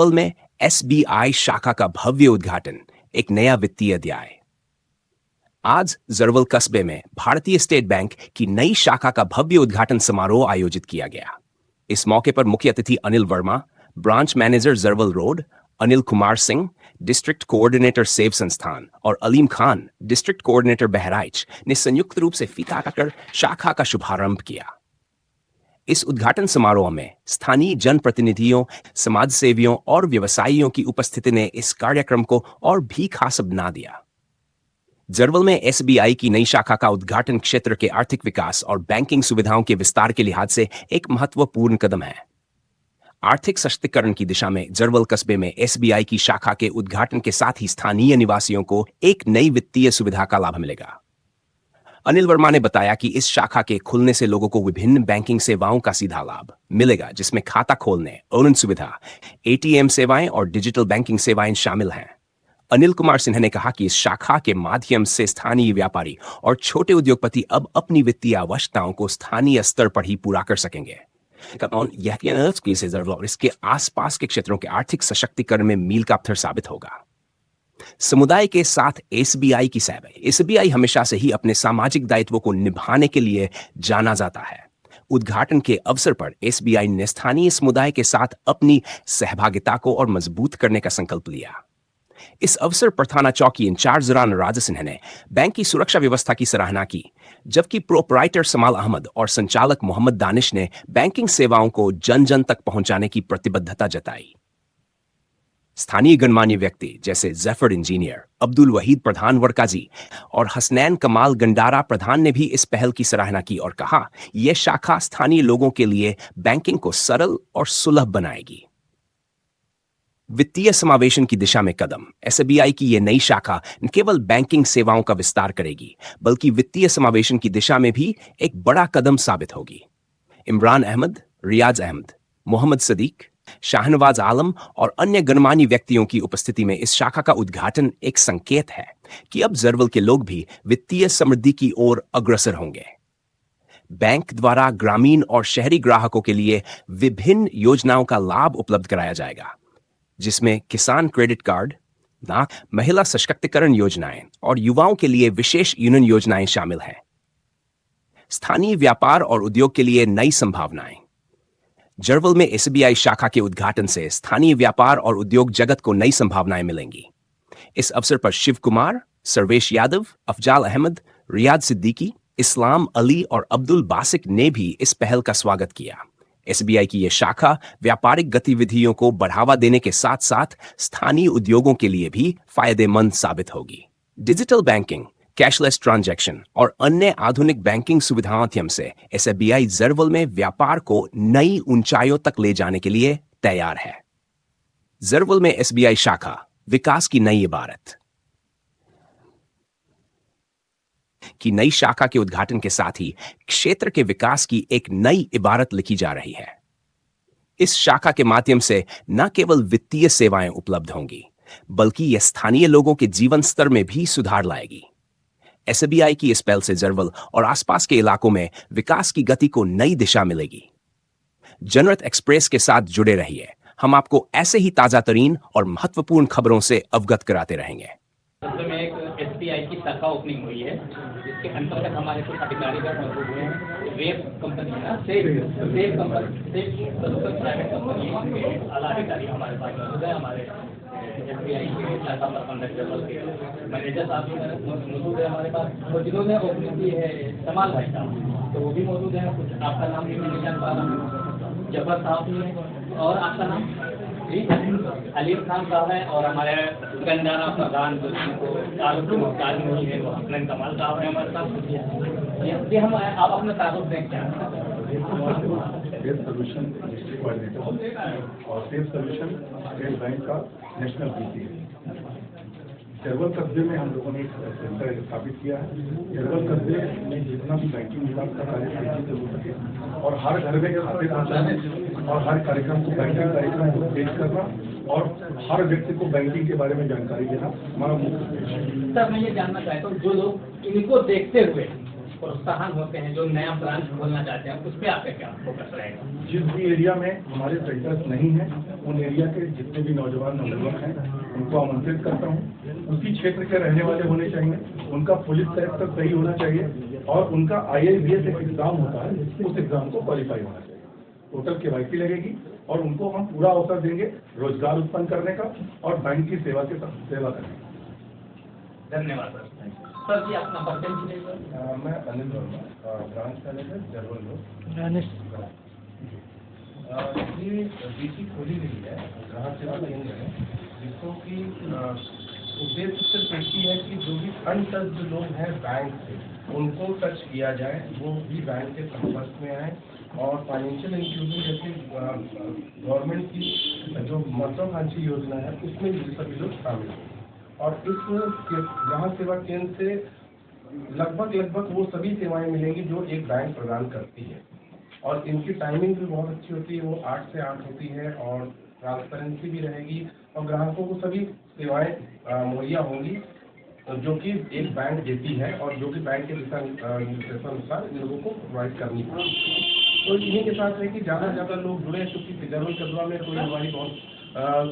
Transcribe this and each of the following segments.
जरवल में एसबीआई शाखा का भव्य उद्घाटन, एक नया वित्तीय अध्याय। आज जरवल कस्बे में भारतीय स्टेट बैंक की नई शाखा का भव्य उद्घाटन समारोह आयोजित किया गया। इस मौके पर मुख्य अतिथि Anil Verma, branch manager Jarwal road, Anil Kumar Singh, district coordinator save संस्थान, और अलीम खान, डिस्ट्रिक्ट कोऑर्डिनेटर बहराइच ने संयुक्त रूप से फीता काटकर शाखा का शुभारंभ किया। इस उद्घाटन समारोह में स्थानीय जनप्रतिनिधियों, समाज सेवियों और व्यवसायियों की उपस्थिति ने इस कार्यक्रम को और भी खास बना दिया। जरवल में एसबीआई की नई शाखा का उद्घाटन क्षेत्र के आर्थिक विकास और बैंकिंग सुविधाओं के विस्तार के लिहाज से एक महत्वपूर्ण कदम है। आर्थिक सशक्तिकरण की दिशा में जरवल कस्बे में एसबीआई की शाखा के उद्घाटन के साथ ही स्थानीय निवासियों को एक नई वित्तीय सुविधा का लाभ मिलेगा। अनिल वर्मा ने बताया कि इस शाखा के खुलने से लोगों को विभिन्न बैंकिंग सेवाओं का सीधा लाभ मिलेगा, जिसमें खाता खोलने, अर्निंग सुविधा, एटीएम सेवाएं और डिजिटल बैंकिंग सेवाएं शामिल हैं। अनिल कुमार सिन्हा ने कहा कि इस शाखा के माध्यम से स्थानीय व्यापारी और छोटे उद्योगपति अब अपनी वित्तीय आवश्यकताओं को स्थानीय स्तर पर ही पूरा कर सकेंगे। इसके आसपास के क्षेत्रों के आर्थिक सशक्तिकरण में मील का पत्थर साबित होगा। समुदाय के साथ एसबीआई की सेवा। एसबीआई हमेशा से ही अपने सामाजिक दायित्वों को निभाने के लिए जाना जाता है। उद्घाटन के अवसर पर एसबीआई ने स्थानीय समुदाय के साथ अपनी सहभागिता को और मजबूत करने का संकल्प लिया। इस अवसर पर थाना चौकी इंचार्ज राज सिन्हा ने बैंक की सुरक्षा व्यवस्था की सराहना की, जबकि प्रोपराइटर समाल अहमद और संचालक मोहम्मद दानिश ने बैंकिंग सेवाओं को जन जन तक पहुंचाने की प्रतिबद्धता जताई। स्थानीय गणमान्य व्यक्ति जैसे जफर इंजीनियर, अब्दुल वहीद प्रधान वरकाजी और हसनैन कमाल गंडारा प्रधान ने भी इस पहल की सराहना की और कहा, यह शाखा स्थानीय लोगों के लिए बैंकिंग को सरल और सुलभ बनाएगी। वित्तीय समावेशन की दिशा में कदम। एसबीआई की यह नई शाखा न केवल बैंकिंग सेवाओं का विस्तार करेगी, बल्कि वित्तीय समावेशन की दिशा में भी एक बड़ा कदम साबित होगी। इमरान अहमद, रियाज अहमद, मोहम्मद सदीक, शाहनवाज आलम और अन्य गणमान्य व्यक्तियों की उपस्थिति में इस शाखा का उद्घाटन एक संकेत है कि अब जरवल के लोग भी वित्तीय समृद्धि की ओर अग्रसर होंगे। बैंक द्वारा ग्रामीण और शहरी ग्राहकों के लिए विभिन्न योजनाओं का लाभ उपलब्ध कराया जाएगा, जिसमें किसान क्रेडिट कार्ड, महिला सशक्तिकरण योजनाएं और युवाओं के लिए विशेष यूनियन योजनाएं शामिल हैं। स्थानीय व्यापार और उद्योग के लिए नई संभावनाएं। जरवल में एसबीआई शाखा के उद्घाटन से स्थानीय व्यापार और उद्योग जगत को नई संभावनाएं मिलेंगी। इस अवसर पर शिव कुमार, सर्वेश यादव, अफजाल अहमद, रियाज सिद्दीकी, इस्लाम अली और अब्दुल बासिक ने भी इस पहल का स्वागत किया। एसबीआई की यह शाखा व्यापारिक गतिविधियों को बढ़ावा देने के साथ साथ स्थानीय उद्योगों के लिए भी फायदेमंद साबित होगी। डिजिटल बैंकिंग, कैशलेस ट्रांजैक्शन और अन्य आधुनिक बैंकिंग सुविधाओं के माध्यम से एसबीआई जरवल में व्यापार को नई ऊंचाइयों तक ले जाने के लिए तैयार है। जरवल में एसबीआई शाखा, विकास की नई इबारत। की नई शाखा के उद्घाटन के साथ ही क्षेत्र के विकास की एक नई इबारत लिखी जा रही है। इस शाखा के माध्यम से न केवल वित्तीय सेवाएं उपलब्ध होंगी, बल्कि यह स्थानीय लोगों के जीवन स्तर में भी सुधार लाएगी। एसबीआई की इस पहल से जरवल और आसपास के इलाकों में विकास की गति को नई दिशा मिलेगी। जनरत एक्सप्रेस के साथ जुड़े रहिए, हम आपको ऐसे ही ताजा तरीन और महत्वपूर्ण खबरों से अवगत कराते रहेंगे। में एक एसबीआई की शाखा ओपनिंग हुई है, जिसके अंतर्गत हमारे कुछ अधिकारीगण मौजूद हैं। वेब कंपनी है ना, सेव कंपनी, प्राइवेट कंपनी के आला अधिकारी हमारे पास मौजूद है। हमारे एसबीआई के शाखा प्रबंधक जरवल के मैनेजर साहब भी मौजूद है हमारे पास, और जिन्होंने ओपनिंग की है समाल भाई साहब, तो वो भी मौजूद है। कुछ आपका नाम भी नहीं जान पा रहा, जफर साहब भी है, और आपका नाम जी अलीम खान साहब है, और हमारे गंडारा प्रधान जो मुख्तार नहीं है वो हसनैन कमाल साहब है हमारे साथ। ये हम आप अपना तारुफ दें क्या? सेफ सोल्यूशन डिस्ट्रिक्ट कोऑर्डिनेटर और सेफ सोल्यूशन स्टेट बैंक का नेशनल बीसी है। जरवल कस्बे में हम लोगों ने एक सेंटर स्थापित किया है। जरवल कस्बे में जितना भी बैंकिंग विभाग का कार्य तेजी से हो सके और हर घर में खाते पहुँचाने और हर कार्यक्रम को बैंकिंग कार्यक्रम को तेज करना और हर व्यक्ति को बैंकिंग के बारे में जानकारी देना हमारा मुख्य उद्देश्य है। सर मैं ये जानना चाहता हूँ, जो लोग इनको देखते हुए प्रोत्साहन होते हैं जो नया ब्रांच खोलना चाहते हैं, उस पर आपका क्या फोकस रहेगा? जिस भी एरिया में हमारे सेंटर्स नहीं है, उन एरिया के जितने भी नौजवान नौजवान हैं उनको आमंत्रित करता हूँ। उसी क्षेत्र के रहने वाले होने चाहिए, उनका पुलिस कैरेक्टर सही होना चाहिए और उनका IAS एक एग्जाम होता है, उस एग्जाम को क्वालिफाई होना चाहिए। टोटल KYC लगेगी और उनको हम पूरा अवसर देंगे रोजगार उत्पन्न करने का और बैंक की सेवा करने का। धन्यवाद सर जी, अपना परिचय दीजिए। मैं Anil Verma, branch manager Jarwal road. ये BC खोली गई है, ग्राहक सेवा केंद्र है, जिसको कि उद्देश्य सिर्फ एक ही है कि जो भी अनटच्ड लोग हैं बैंक से, उनको टच किया जाए, वो भी बैंक के संपर्क में आए और फाइनेंशियल इंक्लूजन जैसे गवर्नमेंट की जो महत्वाकांक्षी योजना है उसमें भी सभी लोग शामिल हैं। और इस ग्राहक सेवा केंद्र से लगभग वो सभी सेवाएं मिलेंगी जो एक बैंक प्रदान करती है और इनकी टाइमिंग भी बहुत अच्छी होती है, वो 8 से 8 होती है और ट्रांसपेरेंसी भी रहेगी और ग्राहकों को सभी सेवाएं मुहैया होंगी जो कि एक बैंक देती है और जो कि बैंक के दिशा निर्देशानुसार इन लोगों को प्रोवाइड करनी है। तो इन्हीं के साथ है कि ज़्यादा से ज़्यादा लोग जुड़े, क्योंकि जरूर कदवा में कोई हमारी बहुत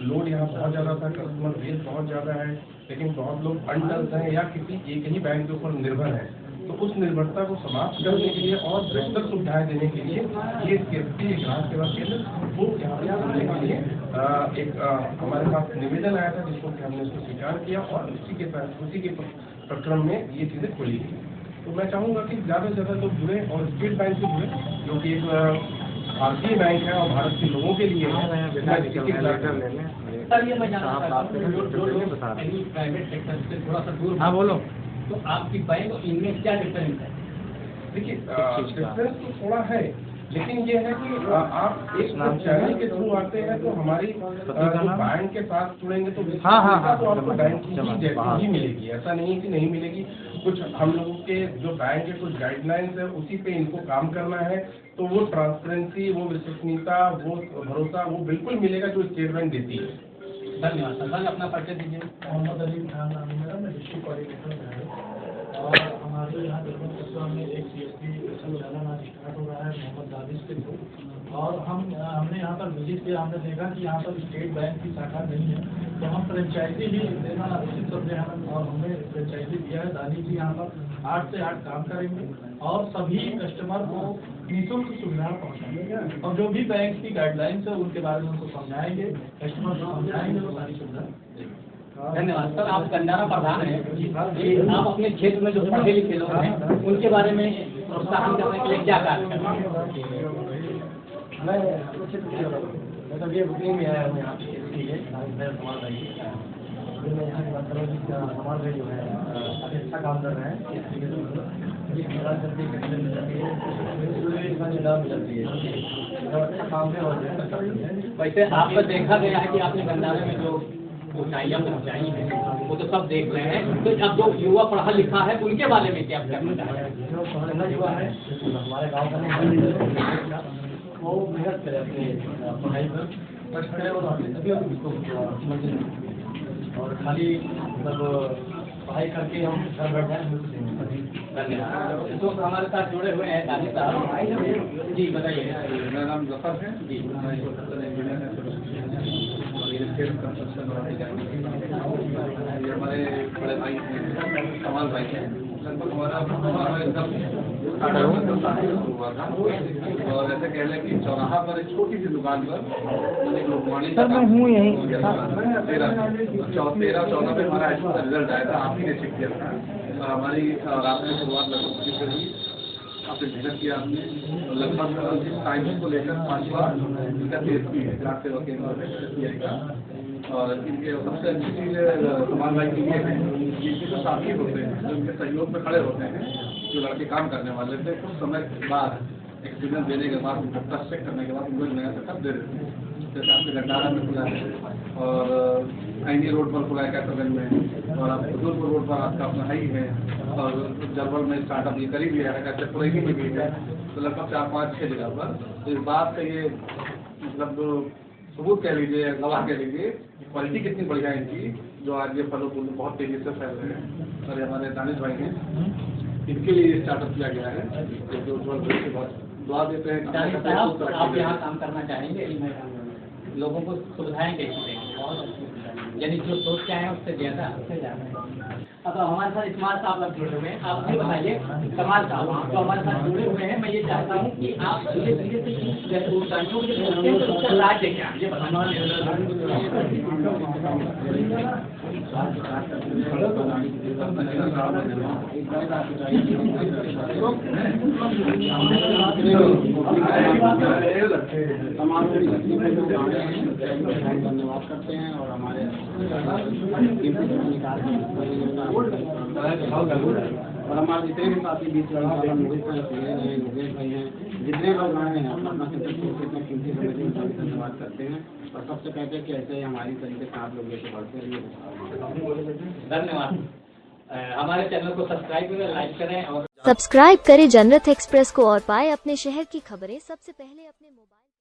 लोड यहाँ बहुत ज़्यादा था, कस्टमर बेस बहुत ज़्यादा है, लेकिन बहुत लोग अनटच्ड हैं या किसी एक ही बैंक के ऊपर निर्भर है। तो उस निर्भरता को समाप्त करने के लिए और बेहतर सुविधाएं देने के लिए ये CSP ग्राहक सेवा केंद्र वो यहाँ पे खोलने के लिए एक हमारे पास निवेदन आया था, जिसको कि हमने उसको स्वीकार किया और उसी के प्रक्रम में ये चीज़ें खोली गई। तो मैं चाहूँगा कि ज़्यादा से ज़्यादा लोग जुड़े और स्टेट बैंक से जुड़े, जो कि एक भारतीय बैंक है और भारत के लोगों के लिए है। सर ये मैं जानना चाहता हूँ, जो प्राइवेट सेक्टर से थोड़ा सा दूर, हाँ बोलो, तो आपकी बैंक और इनमें क्या डिफरेंस है? देखिए डिफरेंस तो थोड़ा है, लेकिन ये है कि आप एक चैनल के थ्रू आते हैं तो हमारी जो बैंक के साथ जुड़ेंगे तो तो आपको बैंक की ही मिलेगी, ऐसा नहीं है कि नहीं मिलेगी। कुछ हम लोगों के जो बैंक के कुछ गाइडलाइंस है उसी पे इनको काम करना है, तो वो ट्रांसपेरेंसी, वो विश्वसनीयता, वो भरोसा वो बिल्कुल मिलेगा जो स्टेट बैंक देती है। धन्यवाद सर, अपना परिचय दीजिए। मोहम्मद अली खान नाम है मेरा, मैं डिस्ट्रिक्ट कोऑर्डिनेटर है और हमारे यहाँ दरबार कस्बा में एक CSP संचालन आज स्टार्ट हो रहा है मोहम्मद दानिश के थ्रू, और हमने यहाँ पर विजिट किया, हमने देखा कि यहाँ पर स्टेट बैंक की शाखा नहीं है, तो हम फ्रेंचाइजी भी देना उचित समझे हैं और हमने फ्रेंचाइजी दिया है। दानिश जी यहाँ पर 8 से 8 काम करेंगे और सभी कस्टमर को निःशुल्क सुविधा पहुँचाएंगे और जो भी बैंक की गाइडलाइंस है उनके बारे में उनको समझाएंगे, कस्टमर को समझाएंगे, वो सारी सुविधा। धन्यवाद सर, आप गंडारा प्रधान हैं, आप अपने क्षेत्र में जो पढ़े लिखे लोग हैं उनके बारे में प्रोत्साहन करने के लिए क्या कार्य कर रहे हैं? मैं अपने क्षेत्र मतलब ये बुकिंग में आया हूँ यहाँ पे समाज भाई, मैं यहाँ की बात कर रहा हूँ। समाज भाई जो है काफ़ी अच्छा काम कर रहे हैं, अच्छा काम है और वैसे आपका देखा गया है कि आपने गंडारे में जो ऊँचाइयाँ पहुँचाई हैं वो तो सब देख रहे हैं, तो अब जो युवा पढ़ा लिखा है उनके बारे में क्या कहना चाहेंगे? जो पढ़ना युवा है हमारे गाँव का वो मेहनत करे अपने पढ़ाई पर, कष्ट करे और खाली मतलब पढ़ाई करके हम घर बैठ जाए। धन्यवाद। तो हमारे साथ जुड़े हुए हैं दानिश साहब जी, बताइए। मेरा नाम जफर है जी, ये हमारे बड़े भाई हैं, कमाल भाई हैं। लगभग हमारा एकदम हुआ था और ऐसे कह लें कि चौराहा पर एक छोटी सी दुकान पर एक लोकवाणी सर मैं हूँ यहीं 13-14 में हमारा हाईस्कूल का रिजल्ट आया था, आप ही ने चेक किया था। हमारी रात में शुरुआत लगभग से हुई, आपने मेहनत किया, आपने लगभग इस टाइमिंग को लेकर 5 बार इनका CSP है ग्राहक सेवा केंद्र में SBI का, और इनके सबसे अच्छी चीज़ समान भाई की ये है, ये जो साथी होते हैं जो इनके सहयोग में खड़े होते हैं, जो लड़के काम करने वाले थे, कुछ समय बाद एक्सपीरियंस देने के बाद उनको टच चेक करने के बाद उनको नया सेटअप दे देते हैं। जैसे आपने गंडारा में खुला है और आईनी रोड पर खुला है कैसरगंज में, और आप बुजुर्ग रोड पर आपका अपना हाई है, और जरवल में स्टार्टअप ये करीब लिया है, कैसे खुलेगी में भी है, तो लगभग 4-5-6 जगह पर। तो इस बात का ये मतलब सबूत कह लीजिए, गवाह कह लीजिए, क्वालिटी कितनी बढ़िया है इनकी, जो आज ये फलों फूल बहुत तेजी से फैल रहे हैं। और हमारे दानिश भाई हैं इनके लिए स्टार्टअप किया गया है जो दुआ देते हैं कि जानी साहब, आप यहाँ काम करना चाहेंगे? लोगों को सुविधाएं कैसी देंगे? यानी जो सोच के आए हैं उससे ज़्यादा। अब हमारे साथ इस्माल साहब लोग जुड़े हुए हैं। आप ये बताइए, कमाल साहब आप तो हमारे साथ जुड़े हुए हैं, मैं ये चाहता हूँ कि आप धीरे धीरे से उसका राज्य क्या ये धन्यवाद करते हैं और हमारे और हमारे जितने भी साथी बीच मोहित हैं, योगेश भाई हैं, जितने लोग आए हैं अपना कीमती समय के लिए धन्यवाद करते हैं और सबसे कहते हैं कि ऐसे ही हमारी तरीके से आप लोग लेके बढ़ते रहिए। धन्यवाद। हमारे चैनल को सब्सक्राइब करें, लाइक करें और सब्सक्राइब करें जनरत एक्सप्रेस को और पाए अपने शहर की खबरें सबसे पहले अपने मोबाइल